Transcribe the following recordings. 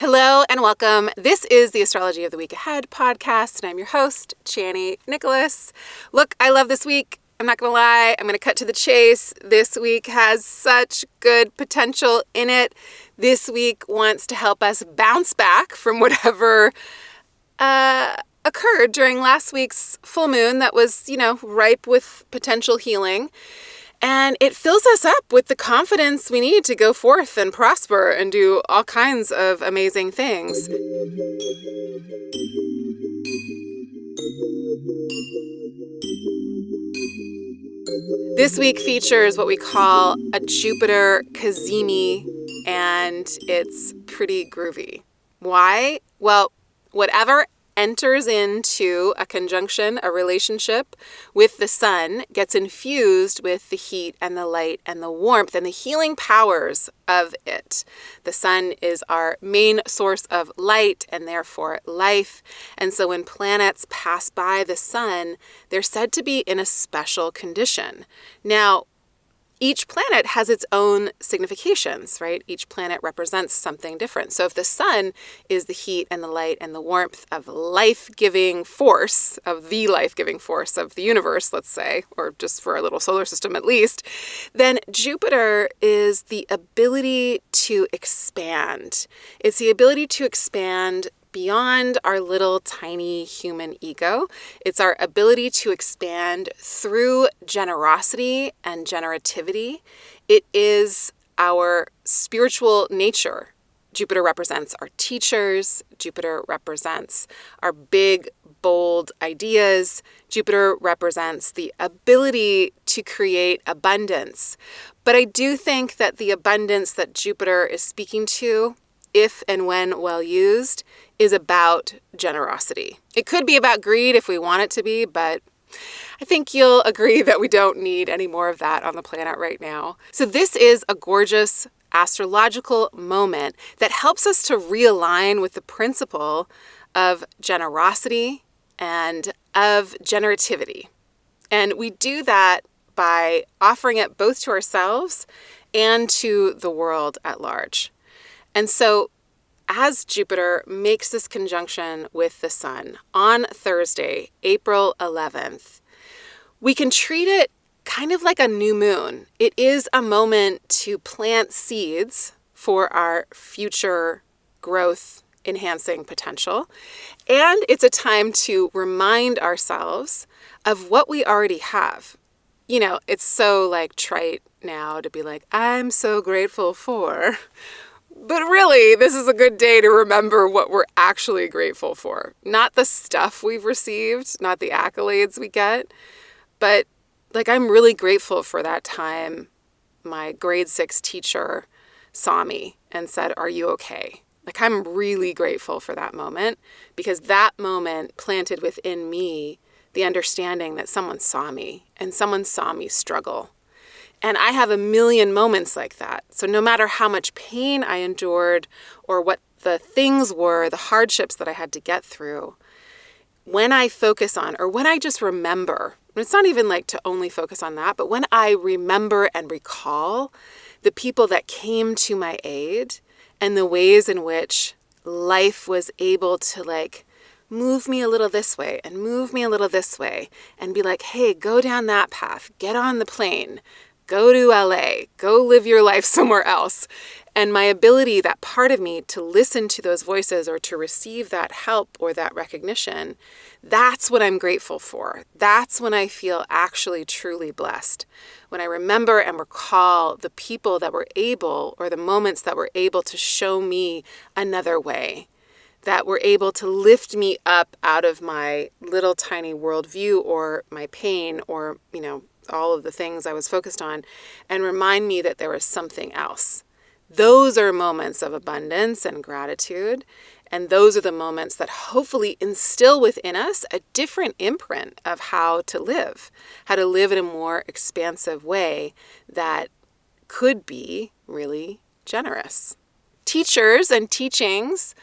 Hello and welcome. This is the Astrology of the Week Ahead podcast, and I'm your host, Chani Nicholas. Look, I love this week. I'm not going to lie. I'm going to cut to the chase. This week has such good potential in it. This week wants to help us bounce back from whatever occurred during last week's full moon that was, ripe with potential healing. And it fills us up with the confidence we need to go forth and prosper and do all kinds of amazing things. This week features what we call a Jupiter cazimi, and it's pretty groovy. Why? Well, whatever enters into a conjunction, a relationship with the sun, gets infused with the heat and the light and the warmth and the healing powers of it. The sun is our main source of light and therefore life. And so when planets pass by the sun, they're said to be in a special condition. Now, each planet has its own significations, right? Each planet represents something different. So if the sun is the heat and the light and the warmth of life-giving force, of the life-giving force of the universe, let's say, or just for our little solar system at least, then Jupiter is the ability to expand. It's the ability to expand beyond our little tiny human ego. It's our ability to expand through generosity and generativity. It is our spiritual nature. Jupiter represents our teachers. Jupiter represents our big, bold ideas. Jupiter represents the ability to create abundance. But I do think that the abundance that Jupiter is speaking to, if and when well used, is about generosity. It could be about greed if we want it to be, but I think you'll agree that we don't need any more of that on the planet right now. So this is a gorgeous astrological moment that helps us to realign with the principle of generosity and of generativity. And we do that by offering it both to ourselves and to the world at large. And so as Jupiter makes this conjunction with the sun on Thursday, April 11th, we can treat it kind of like a new moon. It is a moment to plant seeds for our future growth enhancing potential. And it's a time to remind ourselves of what we already have. It's so trite now to be like, I'm so grateful for. But really, this is a good day to remember what we're actually grateful for. Not the stuff we've received, not the accolades we get, but I'm really grateful for that time my grade 6 teacher saw me and said, "Are you okay?" I'm really grateful for that moment because that moment planted within me the understanding that someone saw me and someone saw me struggle. And I have a million moments like that. So no matter how much pain I endured or what the things were, the hardships that I had to get through, when I focus on, or when I just remember, and it's not even to only focus on that, but when I remember and recall the people that came to my aid and the ways in which life was able to move me a little this way and move me a little this way and be like, hey, go down that path, get on the plane, go to LA, go live your life somewhere else. And my ability, that part of me, to listen to those voices or to receive that help or that recognition, that's what I'm grateful for. That's when I feel actually truly blessed. When I remember and recall the people that were able, or the moments that were able to show me another way, that were able to lift me up out of my little tiny worldview or my pain or, all of the things I was focused on, and remind me that there was something else. Those are moments of abundance and gratitude, and those are the moments that hopefully instill within us a different imprint of how to live in a more expansive way that could be really generous. Teachers and teachings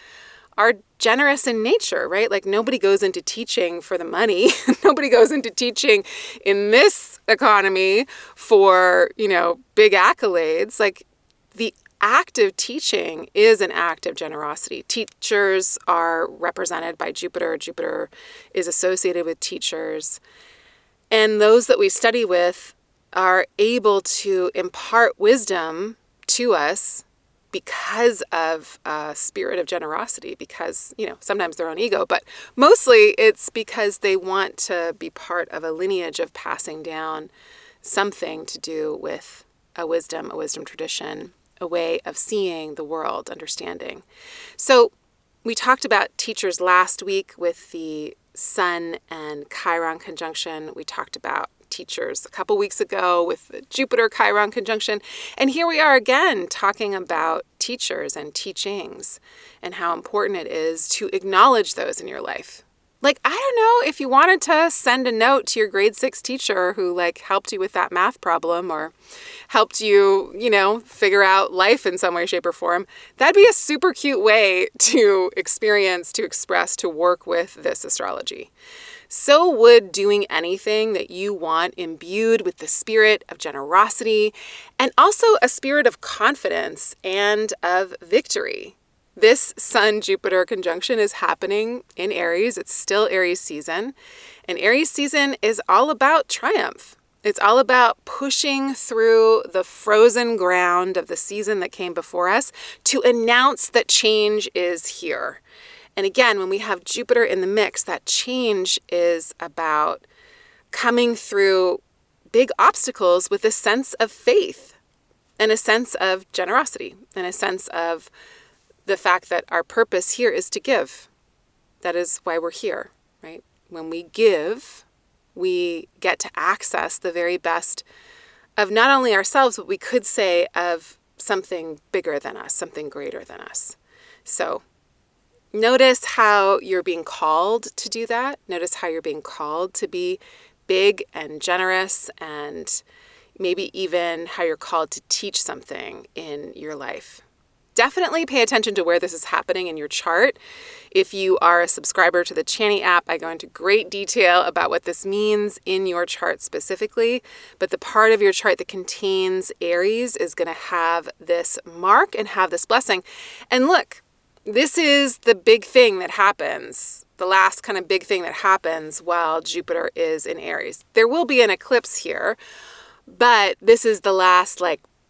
are generous in nature, right? Nobody goes into teaching for the money. Nobody goes into teaching in this economy for, big accolades. The act of teaching is an act of generosity. Teachers are represented by Jupiter. Jupiter is associated with teachers. And those that we study with are able to impart wisdom to us because of a spirit of generosity, because, sometimes their own ego, but mostly it's because they want to be part of a lineage of passing down something to do with a wisdom tradition, a way of seeing the world, understanding. So we talked about teachers last week with the Sun and Chiron conjunction. We talked about teachers a couple weeks ago with the Jupiter-Chiron conjunction. And here we are again talking about teachers and teachings and how important it is to acknowledge those in your life. Like, I don't know if you wanted to send a note to your grade 6 teacher who helped you with that math problem or helped you, figure out life in some way, shape, or form. That'd be a super cute way to experience, to express, to work with this astrology. So would doing anything that you want imbued with the spirit of generosity and also a spirit of confidence and of victory. This Sun-Jupiter conjunction is happening in Aries. It's still Aries season. And Aries season is all about triumph. It's all about pushing through the frozen ground of the season that came before us to announce that change is here. And again, when we have Jupiter in the mix, that change is about coming through big obstacles with a sense of faith and a sense of generosity and a sense of the fact that our purpose here is to give. That is why we're here, right? When we give, we get to access the very best of not only ourselves, but we could say of something bigger than us, something greater than us. So notice how you're being called to do that. Notice how you're being called to be big and generous, and maybe even how you're called to teach something in your life. Definitely pay attention to where this is happening in your chart. If you are a subscriber to the Chani app, I go into great detail about what this means in your chart specifically. But the part of your chart that contains Aries is going to have this mark and have this blessing. And look, this is the big thing that happens, the last kind of big thing that happens while Jupiter is in Aries. There will be an eclipse here, but this is the last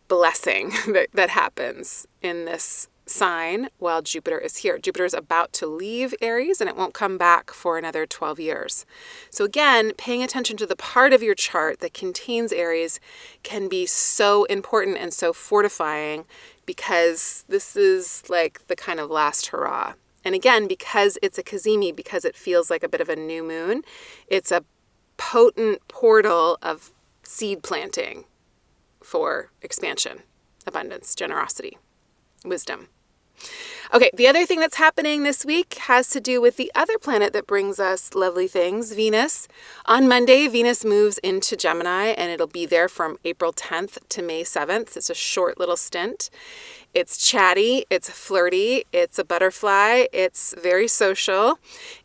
blessing that happens in this sign while Jupiter is here. Jupiter is about to leave Aries and it won't come back for another 12 years. So again, paying attention to the part of your chart that contains Aries can be so important and so fortifying, because this is the kind of last hurrah. And again, because it's a kazimi, because it feels like a bit of a new moon, it's a potent portal of seed planting for expansion, abundance, generosity, wisdom. Okay, the other thing that's happening this week has to do with the other planet that brings us lovely things, Venus. On Monday, Venus moves into Gemini, and it'll be there from April 10th to May 7th. It's a short little stint. It's chatty, it's flirty, it's a butterfly, it's very social.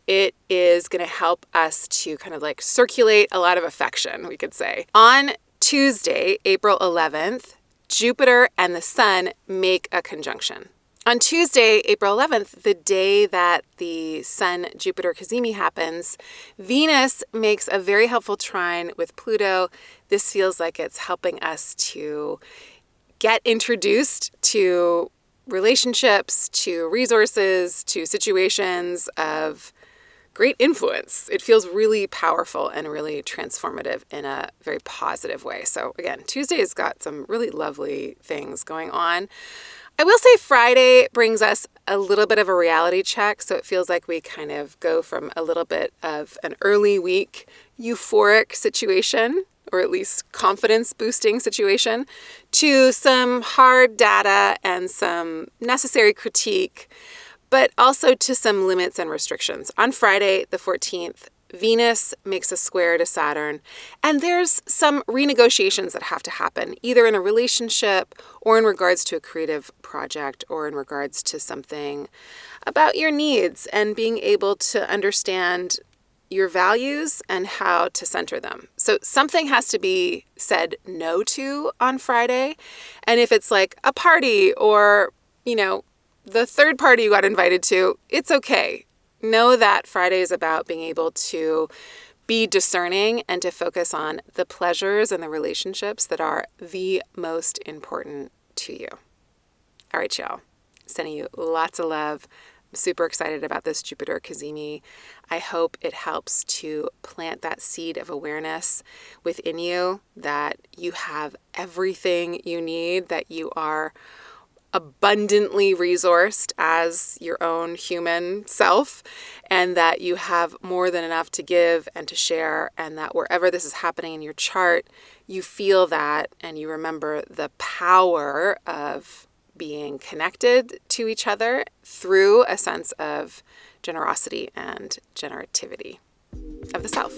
It is going to help us to kind of circulate a lot of affection, we could say. On Tuesday, April 11th, Jupiter and the Sun make a conjunction. On Tuesday, April 11th, the day that the Sun-Jupiter kazimi happens, Venus makes a very helpful trine with Pluto. This feels like it's helping us to get introduced to relationships, to resources, to situations of great influence. It feels really powerful and really transformative in a very positive way. So again, Tuesday's got some really lovely things going on. I will say Friday brings us a little bit of a reality check. So it feels like we kind of go from a little bit of an early week euphoric situation, or at least confidence boosting situation, to some hard data and some necessary critique, but also to some limits and restrictions. On Friday, the 14th, Venus makes a square to Saturn, and there's some renegotiations that have to happen, either in a relationship or in regards to a creative project or in regards to something about your needs and being able to understand, your values and how to center them. So something has to be said no to on Friday. And if it's like a party or, the third party you got invited to, it's okay. Know that Friday is about being able to be discerning and to focus on the pleasures and the relationships that are the most important to you. All right, y'all. Sending you lots of love. I'm super excited about this Jupiter kazimi. I hope it helps to plant that seed of awareness within you, that you have everything you need, that you are abundantly resourced as your own human self, and that you have more than enough to give and to share, and that wherever this is happening in your chart, you feel that and you remember the power of being connected to each other through a sense of generosity and generativity of the self.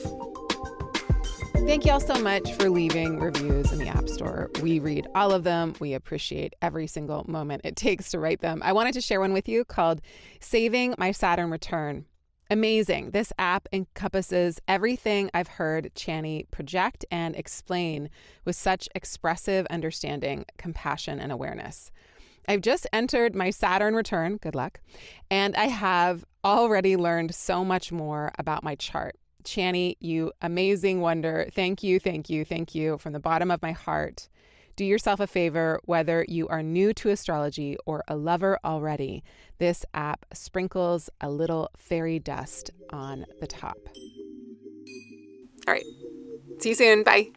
Thank you all so much for leaving reviews in the App Store. We read all of them. We appreciate every single moment it takes to write them. I wanted to share one with you called Saving My Saturn Return. Amazing. This app encompasses everything I've heard Chani project and explain with such expressive understanding, compassion, and awareness. I've just entered my Saturn return, good luck, and I have already learned so much more about my chart. Chani, you amazing wonder. Thank you, thank you, thank you from the bottom of my heart. Do yourself a favor, whether you are new to astrology or a lover already, this app sprinkles a little fairy dust on the top. All right. See you soon. Bye.